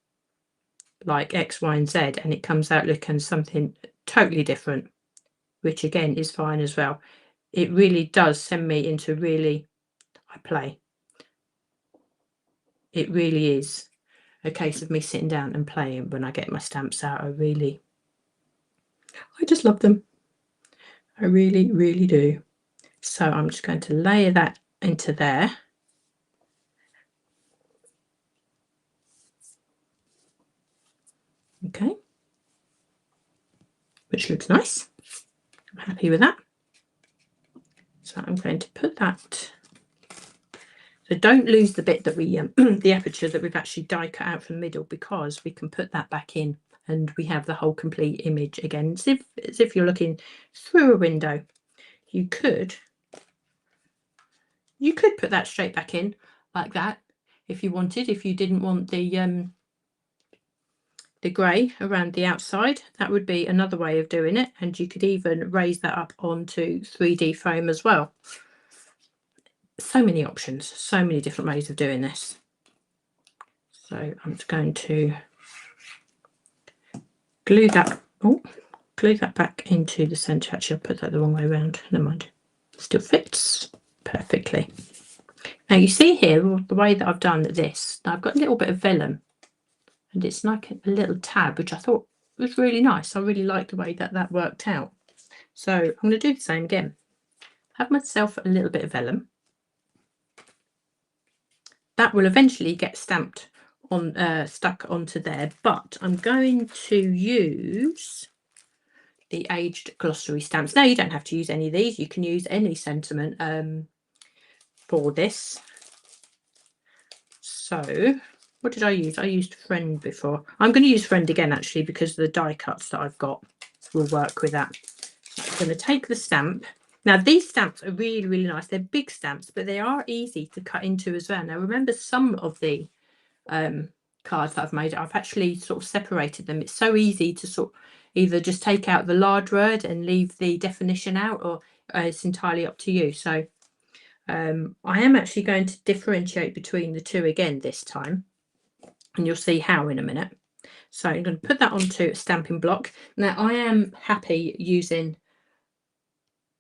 like X, Y, and Z, and it comes out looking something totally different, which again is fine as well. It really does send me into I play. It really is a case of me sitting down and playing when I get my stamps out. I just love them. I really, really do. So I'm just going to layer that into there. Okay. Which looks nice. I'm happy with that. So I'm going to put that. So don't lose the bit that we, the aperture that we've actually die cut out from the middle, because we can put that back in and we have the whole complete image again. As if you're looking through a window. You could put that straight back in like that if you wanted. If you didn't want the grey around the outside, that would be another way of doing it. And you could even raise that up onto 3D foam as well. So many options, so many different ways of doing this. So I'm just going to glue that back into the centre. Actually, I'll put that the wrong way around. Never mind. Still fits perfectly. Now you see here the way that I've done this. Now I've got a little bit of vellum, and it's like a little tab, which I thought was really nice. I really like the way that worked out. So I'm going to do the same again. Have myself a little bit of vellum. That will eventually get stamped on, stuck onto there, but I'm going to use the aged glossary stamps. Now you don't have to use any of these. You can use any sentiment for this. So what did I use? I used Friend before. I'm going to use Friend again actually, because the die cuts that I've got will work with that. So I'm going to take the stamp. Now these stamps are really, really nice. They're big stamps, but they are easy to cut into as well. Now remember, some of the cards that I've made, I've actually sort of separated them. It's so easy to sort of either just take out the large word and leave the definition out, or it's entirely up to you. So I am actually going to differentiate between the two again this time, and you'll see how in a minute. So I'm going to put that onto a stamping block. Now I am happy using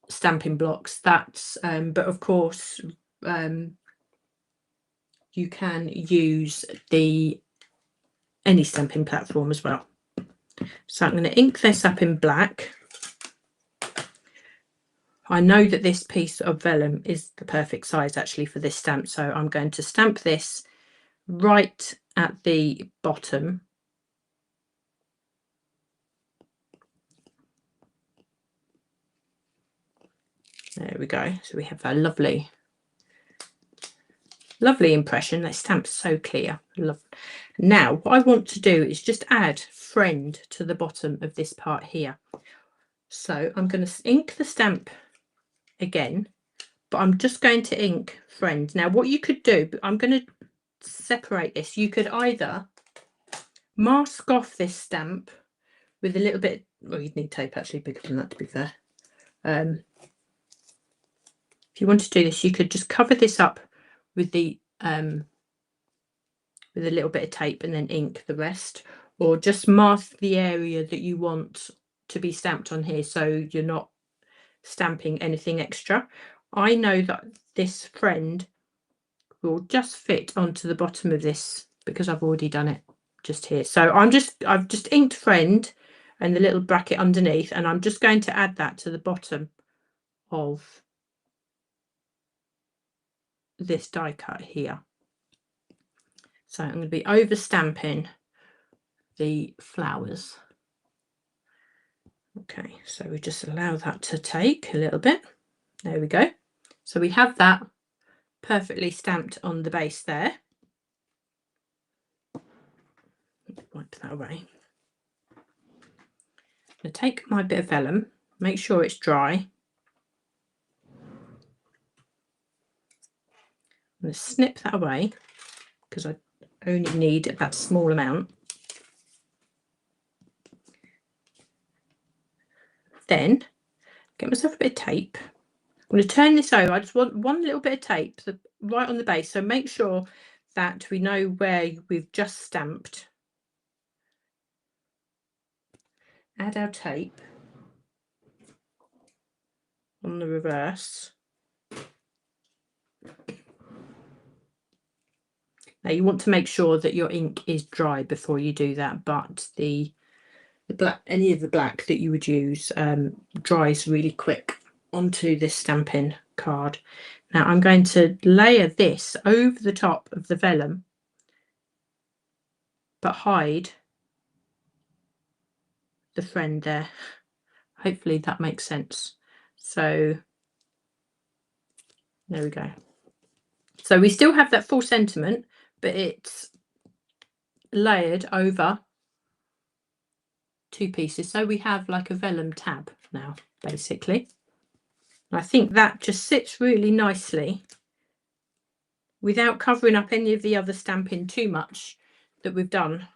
stamping blocks, but of course you can use any stamping platform as well. So I'm going to ink this up in black. I know that this piece of vellum is the perfect size actually for this stamp, so I'm going to stamp this right at the bottom. There we go. So we have a lovely impression. That stamp's so clear. Now what I want to do is just add Friend to the bottom of this part here. So I'm going to ink the stamp again, but I'm just going to ink Friend. Now what you could do, I'm going to separate this. You could either mask off this stamp with a little bit, well, you'd need tape actually bigger than that, to be fair. If you want to do this, you could just cover this up with the with a little bit of tape and then ink the rest, or just mask the area that you want to be stamped on here so you're not stamping anything extra. I know that this Friend will just fit onto the bottom of this because I've already done it just here. So I've just inked Friend and the little bracket underneath, and I'm just going to add that to the bottom of this die cut here. So I'm going to be over stamping the flowers. Okay, so we just allow that to take a little bit. There we go. So we have that perfectly stamped on the base there. Wipe that away. I'm going to take my bit of vellum, make sure it's dry. I'm going to snip that away because I only need that small amount. Then get myself a bit of tape. I'm going to turn this over. I just want one little bit of tape right on the base. So make sure that we know where we've just stamped. Add our tape on the reverse. Now you want to make sure that your ink is dry before you do that, but the black, any of the black that you would use dries really quick onto this stamping card. Now I'm going to layer this over the top of the vellum, but hide the Friend there. Hopefully that makes sense. So there we go. So we still have that full sentiment, but it's layered over two pieces. So we have like a vellum tab now, basically. And I think that just sits really nicely without covering up any of the other stamping too much that we've done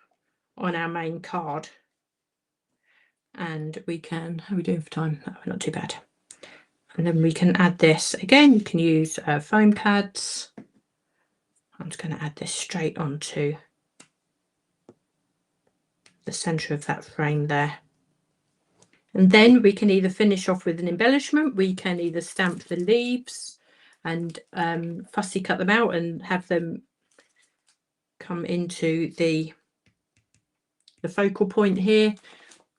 on our main card. And we can, how are we doing for time? Oh, not too bad. And then we can add this again. You can use foam pads. I'm just going to add this straight onto the center of that frame there. And then we can either finish off with an embellishment. We can either stamp the leaves and fussy cut them out and have them come into the focal point here.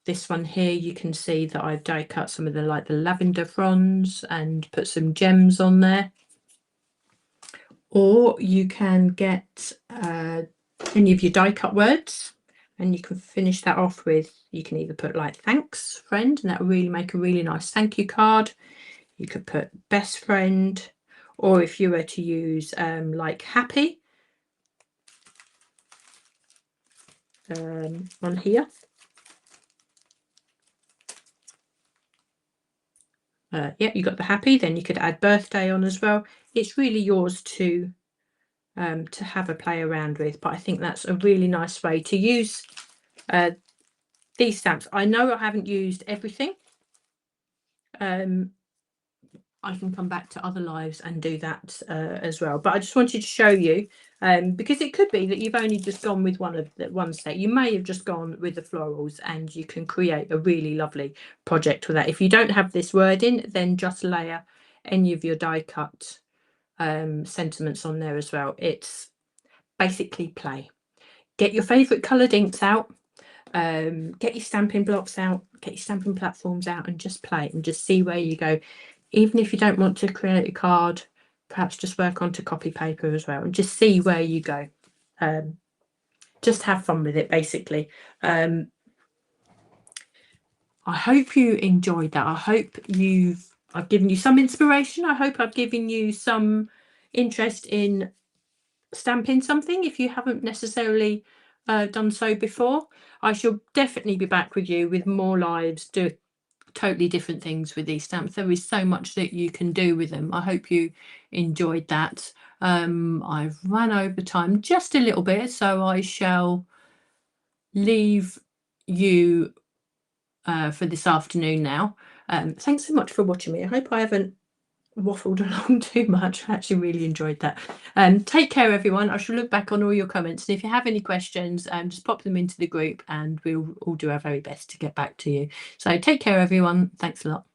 This one here, you can see that I've die cut some of the lavender fronds and put some gems on there. Or you can get any of your die cut words, and you can finish that off with, you can either put like thanks Friend, and that will really make a really nice thank you card. You could put best friend, or if you were to use like happy on here. Yeah, you got the happy, then you could add birthday on as well. It's really yours to have a play around with, but I think that's a really nice way to use these stamps. I know I haven't used everything. I can come back to other lives and do that as well, but I just wanted to show you because it could be that you've only just gone with one set. You may have just gone with the florals, and you can create a really lovely project with that. If you don't have this wording, then just layer any of your die cut sentiments on there as well. It's basically play. Get your favorite colored inks out, get your stamping blocks out, get your stamping platforms out, and just play and just see where you go. Even if you don't want to create a card, perhaps just work onto copy paper as well and just see where you go. Just have fun with it, basically. I hope you enjoyed that. I hope I've given you some inspiration. I hope I've given you some interest in stamping something if you haven't necessarily done so before. I shall definitely be back with you with more lives totally different things with these stamps. There is so much that you can do with them. I hope you enjoyed that. I've run over time just a little bit, so I shall leave you for this afternoon now. Thanks so much for watching me. I hope I haven't waffled along too much. I actually really enjoyed that. Take care, everyone. I shall look back on all your comments, and if you have any questions, just pop them into the group and we'll all do our very best to get back to you. So take care, everyone. Thanks a lot.